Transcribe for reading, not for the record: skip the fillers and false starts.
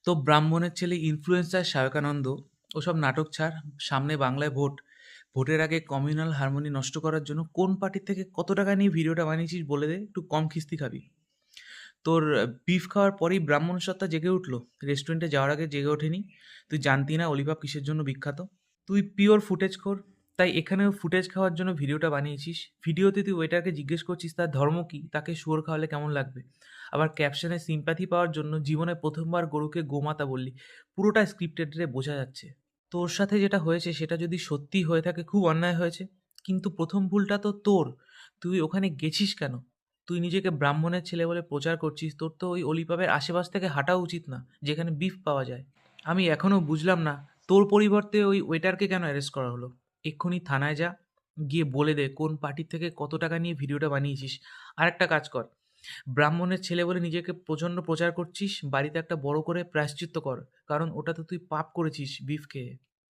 তো ব্রাহ্মণের ছেলে ইনফ্লুয়েন্সার সায়কানন্দ ওসব নাটক ছাড়। সামনে বাংলায় ভোট। ভোটের আগে কমিউনাল হারমোনি নষ্ট করার জন্য কোন পার্টির থেকে কত টাকা নিয়ে ভিডিওটা বানিয়েছিস বলে দে, একটু কম খিস্তি খাবি। তোর বিফ খাওয়ার পরেই ব্রাহ্মণ সত্তা জেগে উঠলো, রেস্টুরেন্টে যাওয়ার আগে জেগে ওঠেনি? তুই জানতি না অলিভাব কিসের জন্য বিখ্যাত? তুই পিওর ফুটেজ খোর, তাই এখানেও ফুটেজ খাওয়ার জন্য ভিডিওটা বানিয়েছিস। ভিডিওতে তুই ওয়েটারকে জিজ্ঞেস করছিস তার ধর্ম কি, তাকে শুয়োর খাওয়ালে কেমন লাগবে। আবার ক্যাপশনে সিম্প্যাথি পাওয়ার জন্য জীবনে প্রথমবার গরুকে গোমাতা বললি। পুরোটা স্ক্রিপ্টেড রে, বোঝা যাচ্ছে। তোর সাথে যেটা হয়েছে সেটা যদি সত্যি হয়ে থাকে খুব অন্যায় হয়েছে, কিন্তু প্রথম ভুলটা তো তোর। তুই ওখানে গেছিস কেন? তুই নিজেকে ব্রাহ্মণের ছেলে বলে প্রচার করছিস, তোর তো ওই অলিপাবের আশেপাশ থেকে হাঁটা উচিত না, যেখানে বিফ পাওয়া যায়। আমি এখনো বুঝলাম না তোর পরিবর্তে ওই ওয়েটারকে কেন অ্যারেস্ট করা হলো। এক্ষুনি থানায় যা, গিয়ে বলে দে কোন পার্টির থেকে কত টাকা নিয়ে ভিডিওটা বানিয়েছিস। আর একটা কাজ কর, ব্রাহ্মণের ছেলে বলে নিজেকে প্রচণ্ড প্রচার করছিস, বাড়িতে একটা বড় করে প্রায়শ্চিত্ত কর, কারণ ওটাতে তুই পাপ করেছিস বিফ খেয়ে।